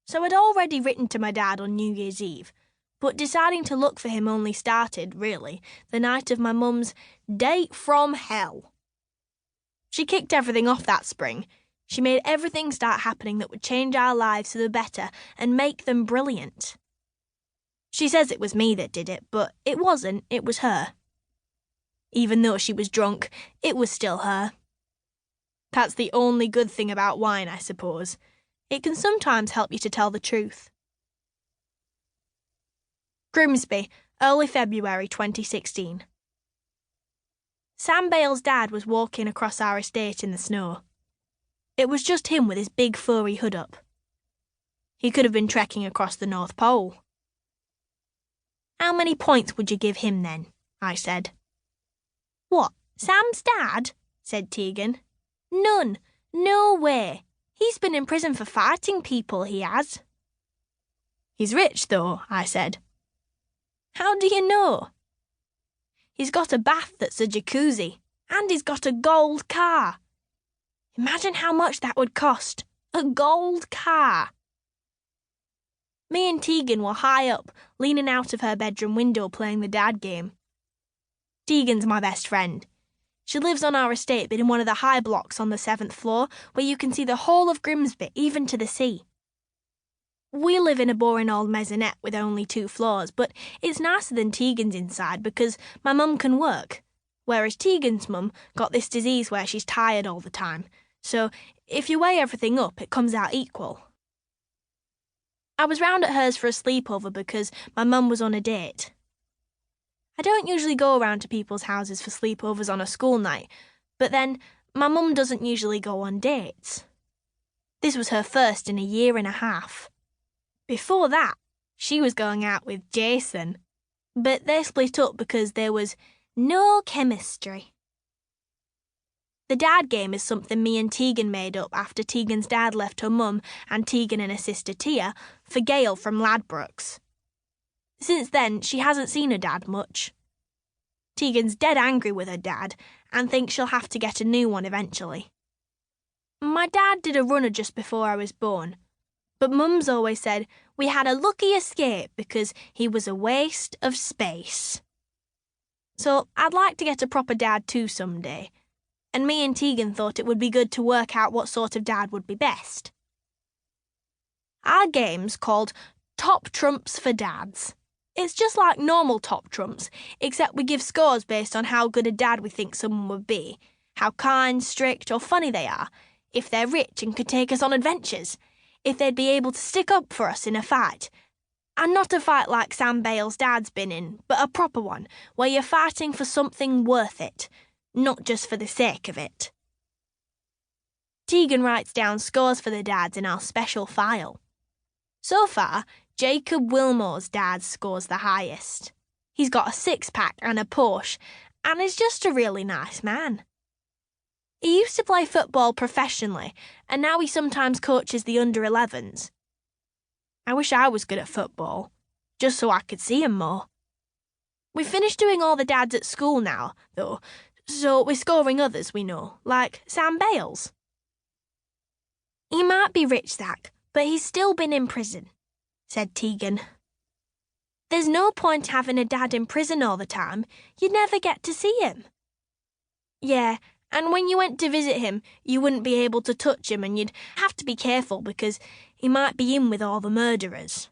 So I'd already written to my dad on New Year's Eve, but deciding to look for him only started, really, the night of my mum's date from hell. She kicked everything off that spring. She made everything start happening that would change our lives for the better and make them brilliant. She says it was me that did it, but it wasn't, it was her. Even though she was drunk, it was still her. That's the only good thing about wine, I suppose. It can sometimes help you to tell the truth. Grimsby, early February 2016. Sam Bale's dad was walking across our estate in the snow. It was just him with his big furry hood up. He could have been trekking across the North Pole. How many points would you give him then? I said. What, Sam's dad? Said Tegan. None. No way. He's been in prison for fighting people, he has. He's rich, though, I said. How do you know? He's got a bath that's a jacuzzi, and he's got a gold car. Imagine how much that would cost. A gold car. Me and Tegan were high up, leaning out of her bedroom window playing the dad game. Tegan's my best friend. She lives on our estate, but in one of the high blocks on the 7th floor, where you can see the whole of Grimsby, even to the sea. We live in a boring old maisonette with only 2 floors, but it's nicer than Tegan's inside because my mum can work, whereas Tegan's mum got this disease where she's tired all the time, so if you weigh everything up, it comes out equal. I was round at hers for a sleepover because my mum was on a date. I don't usually go around to people's houses for sleepovers on a school night, but then my mum doesn't usually go on dates. This was her first in a year and a half. Before that, she was going out with Jason, but they split up because there was no chemistry. The dad game is something me and Tegan made up after Tegan's dad left her mum and Tegan and her sister Tia for Gail from Ladbrokes. Since then, she hasn't seen her dad much. Tegan's dead angry with her dad and thinks she'll have to get a new one eventually. My dad did a runner just before I was born, but Mum's always said we had a lucky escape because he was a waste of space. So I'd like to get a proper dad too someday, and me and Tegan thought it would be good to work out what sort of dad would be best. Our game's called Top Trumps for Dads. It's just like normal Top Trumps, except we give scores based on how good a dad we think someone would be, how kind, strict or funny they are, if they're rich and could take us on adventures, if they'd be able to stick up for us in a fight. And not a fight like Sam Bale's dad's been in, but a proper one, where you're fighting for something worth it, not just for the sake of it. Tegan writes down scores for the dads in our special file. So far, Jacob Wilmore's dad scores the highest. He's got a 6-pack and a Porsche, and is just a really nice man. He used to play football professionally, and now he sometimes coaches the under-11s. I wish I was good at football, just so I could see him more. We finished doing all the dads at school now, though, so we're scoring others we know, like Sam Bale's. He might be rich, Zac, but he's still been in prison, said Tegan. There's no point having a dad in prison all the time. You'd never get to see him. Yeah, and when you went to visit him, you wouldn't be able to touch him and you'd have to be careful because he might be in with all the murderers.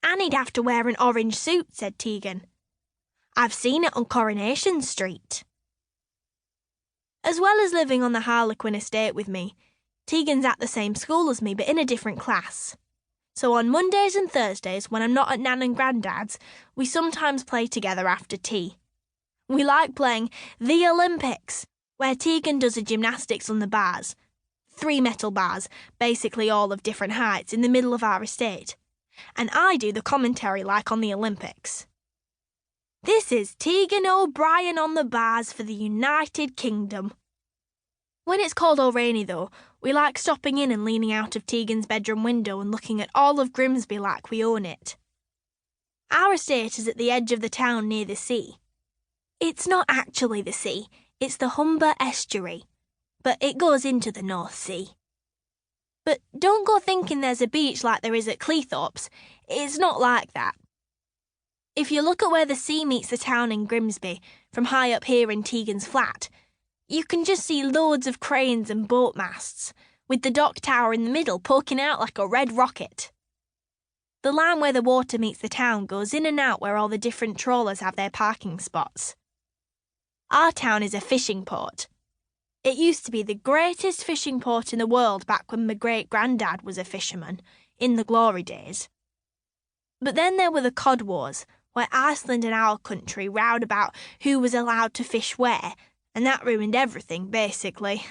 And he'd have to wear an orange suit, said Tegan. I've seen it on Coronation Street. As well as living on the Harlequin estate with me, Tegan's at the same school as me but in a different class. So on Mondays and Thursdays, when I'm not at Nan and Grandad's, we sometimes play together after tea. We like playing the Olympics, where Tegan does the gymnastics on the bars. 3 metal bars, basically all of different heights, in the middle of our estate. And I do the commentary like on the Olympics. This is Tegan O'Brien on the bars for the United Kingdom. When it's cold or rainy, though, we like stopping in and leaning out of Tegan's bedroom window and looking at all of Grimsby like we own it. Our estate is at the edge of the town near the sea. It's not actually the sea, it's the Humber estuary, but it goes into the North Sea. But don't go thinking there's a beach like there is at Cleethorpes. It's not like that. If you look at where the sea meets the town in Grimsby, from high up here in Tegan's Flat, you can just see loads of cranes and boat masts, with the dock tower in the middle poking out like a red rocket. The line where the water meets the town goes in and out where all the different trawlers have their parking spots. Our town is a fishing port. It used to be the greatest fishing port in the world back when my great-granddad was a fisherman, in the glory days. But then there were the Cod Wars, where Iceland and our country rowed about who was allowed to fish where, and that ruined everything, basically.